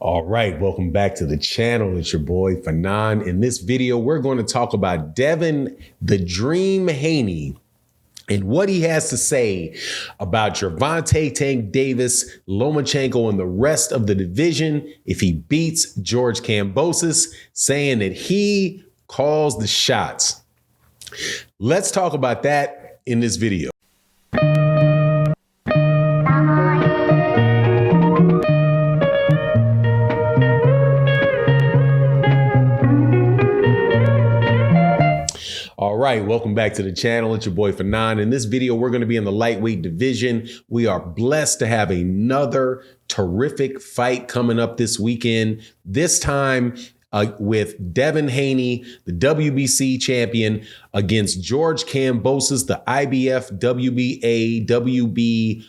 All right, welcome back to the channel. It's your boy Fanon. In this video, we're going to talk about Devin the Dream Haney and what he has to say about Gervonta Tank Davis, Lomachenko, and the rest of the division if he beats George Kambosos, saying that he calls the shots. Let's talk about that in this video. All right, welcome back to the channel. It's your boy Fanon. In this video, we're going to be in the lightweight division. We are blessed to have another terrific fight coming up this weekend. This time with Devin Haney, the WBC champion, against George Kambosos, the IBF, WBA, WBO,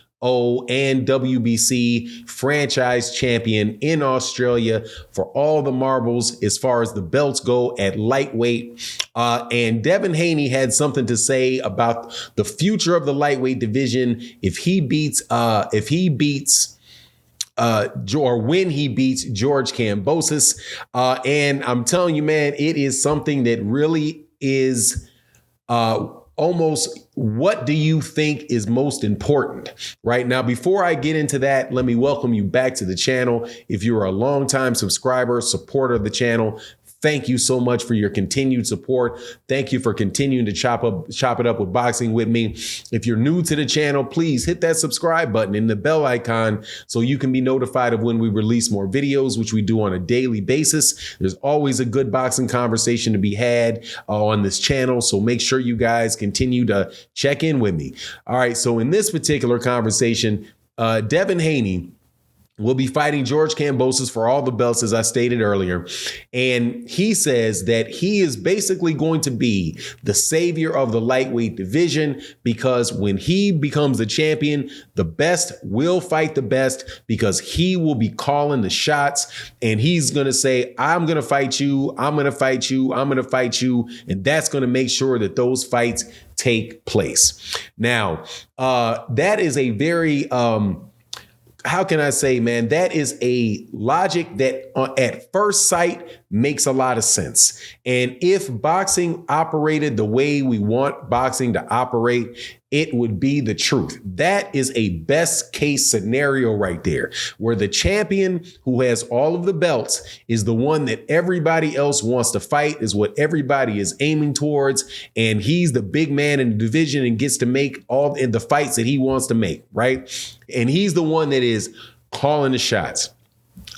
and WBC franchise champion in Australia for all the marbles as far as the belts go at lightweight. And Devin Haney had something to say about the future of the lightweight division if he beats or when he beats George Kambosos. And I'm telling you, man, it is something that really is almost what do you think is most important right now? Before I get into that, let me welcome you back to the channel. If you're a longtime subscriber, supporter of the channel, thank you so much for your continued support. Thank you for continuing to chop it up with boxing with me. If you're new to the channel, please hit that subscribe button and the bell icon so you can be notified of when we release more videos, which we do on a daily basis. There's always a good boxing conversation to be had on this channel, so make sure you guys continue to check in with me. All right, so in this particular conversation, Devin Haney will be fighting George Kambosos for all the belts, as I stated earlier. And he says that he is basically going to be the savior of the lightweight division because when he becomes the champion, the best will fight the best because he will be calling the shots. And he's going to say, I'm going to fight you. I'm going to fight you. I'm going to fight you. And that's going to make sure that those fights take place. Now, that is a very, how can I say, man, that is a logic that at first sight makes a lot of sense. And if boxing operated the way we want boxing to operate, it would be the truth. That is a best case scenario right there, where the champion who has all of the belts is the one that everybody else wants to fight, is what everybody is aiming towards. And he's the big man in the division and gets to make all in the fights that he wants to make, right? And he's the one that is calling the shots.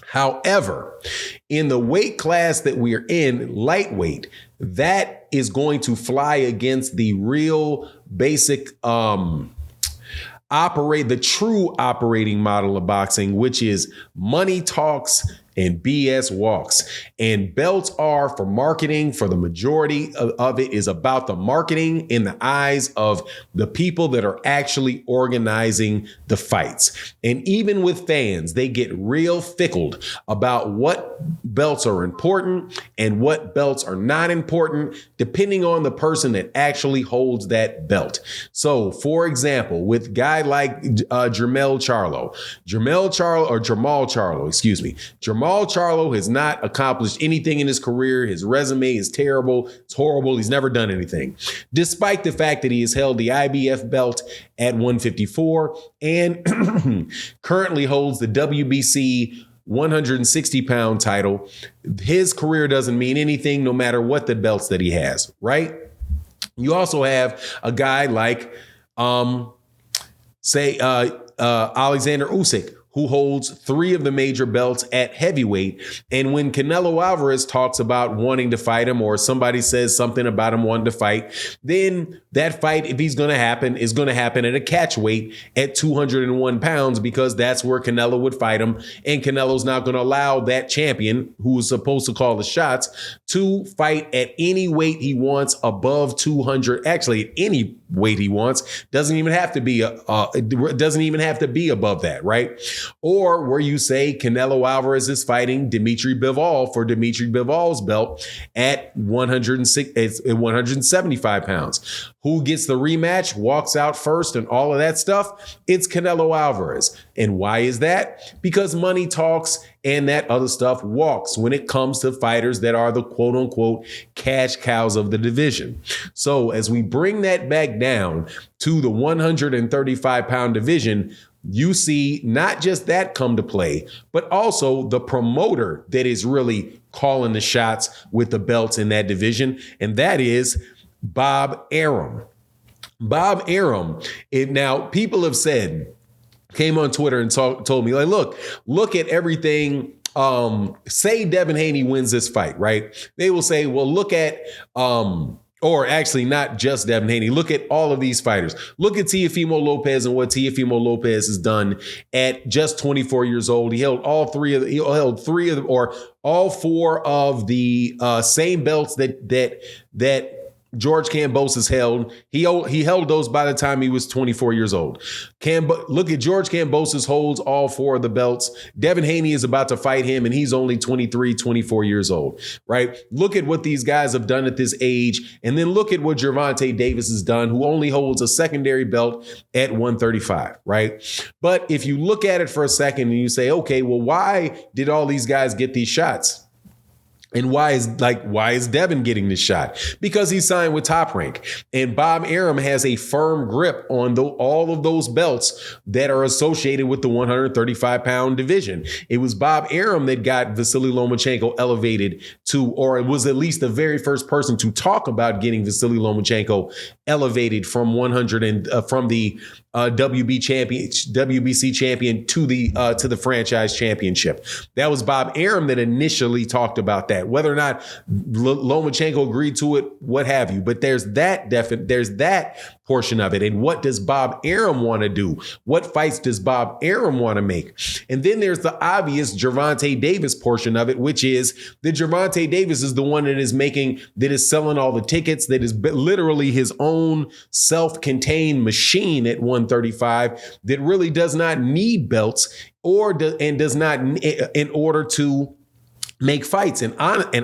However, in the weight class that we're in, lightweight, that is going to fly against the real basic the true operating model of boxing, which is money talks and BS walks. And belts are for marketing. For the majority of it is about the marketing in the eyes of the people that are actually organizing the fights. And even with fans, they get real fickle about what belts are important and what belts are not important, depending on the person that actually holds that belt. So, for example, with a guy like Jamal Charlo, Jamal Charlo has not accomplished anything in his career. His resume is terrible. It's horrible. He's never done anything, despite the fact that he has held the IBF belt at 154 and currently holds the WBC 160-pound title. His career doesn't mean anything no matter what the belts that he has, right? You also have a guy like, Alexander Usyk, who holds 3 of the major belts at heavyweight. And when Canelo Alvarez talks about wanting to fight him, or somebody says something about him wanting to fight, then that fight, if he's going to happen, is going to happen at a catch weight at 201 pounds, because that's where Canelo would fight him. And Canelo's not going to allow that champion, who is supposed to call the shots, to fight at any weight he wants above 200. Actually, at any weight he wants. Doesn't even have to be above that, right? Or where you say Canelo Alvarez is fighting Dimitri Bivol for Dimitri Bivol's belt at 175 pounds. Who gets the rematch, walks out first, and all of that stuff? It's Canelo Alvarez. And why is that? Because money talks and that other stuff walks when it comes to fighters that are the quote unquote cash cows of the division. So as we bring that back down to the 135 pound division, you see not just that come to play, but also the promoter that is really calling the shots with the belts in that division. And that is Bob Arum. Bob Arum. Now, people have said, came on Twitter and told me, like, look at everything. Say Devin Haney wins this fight, right? They will say, well, look at, or actually not just Devin Haney, look at all of these fighters. Look at Teofimo Lopez and what Teofimo Lopez has done at just 24 years old. He held all four of the same belts that George Kambosos held. He held those by the time he was 24 years old. Look at George Kambosos holds all four of the belts. Devin Haney is about to fight him, and he's only 23, 24 years old, right? Look at what these guys have done at this age, and then look at what Gervonta Davis has done, who only holds a secondary belt at 135, right? But if you look at it for a second and you say, okay, well, why did all these guys get these shots? And why is Devin getting this shot? Because he signed with Top Rank. And Bob Arum has a firm grip on all of those belts that are associated with the 135-pound division. It was Bob Arum that got Vasily Lomachenko elevated to, or it was at least the very first person to talk about getting Vasily Lomachenko elevated from 100 and from the WBC champion to the franchise championship. That was Bob Arum that initially talked about that. Whether or not Lomachenko agreed to it, what have you. But there's that portion of it. And what does Bob Arum want to do? What fights does Bob Arum want to make? And then there's the obvious Gervonta Davis portion of it, which is that Gervonta Davis is the one that is selling all the tickets, that is literally his own self-contained machine at 135 that really does not need belts does not in order to make fights. And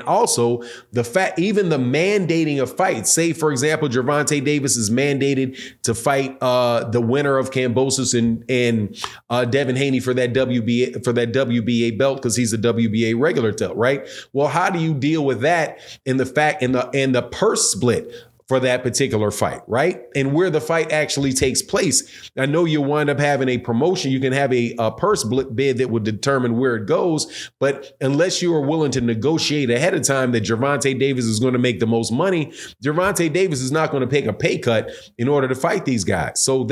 also the fact, even the mandating of fights, say, for example, Gervonta Davis is mandated to fight the winner of Kambosos and Devin Haney for that WBA belt because he's a WBA regular belt, right? Well, how do you deal with that in the fact and the purse split for that particular fight, right? And where the fight actually takes place. I know you wind up having a promotion. You can have a purse bid that would determine where it goes. But unless you are willing to negotiate ahead of time that Gervonta Davis is going to make the most money, Gervonta Davis is not going to take a pay cut in order to fight these guys. So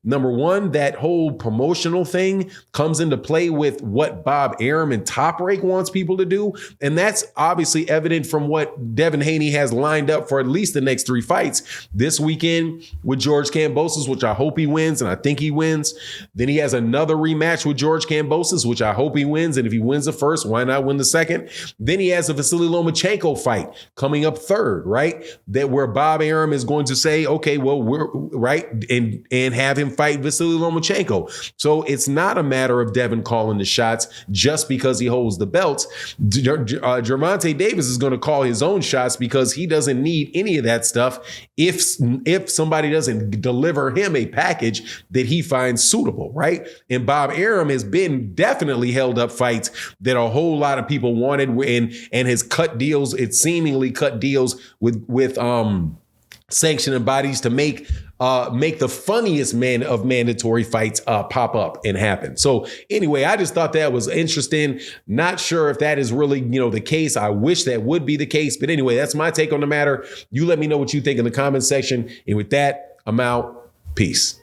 number one, that whole promotional thing comes into play with what Bob Arum and Top Rank wants people to do. And that's obviously evident from what Devin Haney has lined up for at least the next 3 fights. This weekend with George Kambosos, which I hope he wins, and I think he wins. Then he has another rematch with George Kambosos, which I hope he wins. And if he wins the first, why not win the second? Then he has a Vasily Lomachenko fight coming up third, right? That where Bob Arum is going to say, okay, well, we're right, and have him fight Vasily Lomachenko. So it's not a matter of Devin calling the shots just because he holds the belts. Gervonta Davis is going to call his own shots because he doesn't need any of that stuff if somebody doesn't deliver him a package that he finds suitable, right? And Bob Arum has been definitely held up fights that a whole lot of people wanted and has cut deals. It seemingly cut deals with sanctioning bodies to make the funniest of mandatory fights pop up and happen. So anyway, I just thought that was interesting. Not sure if that is really, the case. I wish that would be the case. But anyway, that's my take on the matter. You let me know what you think in the comment section. And with that, I'm out. Peace.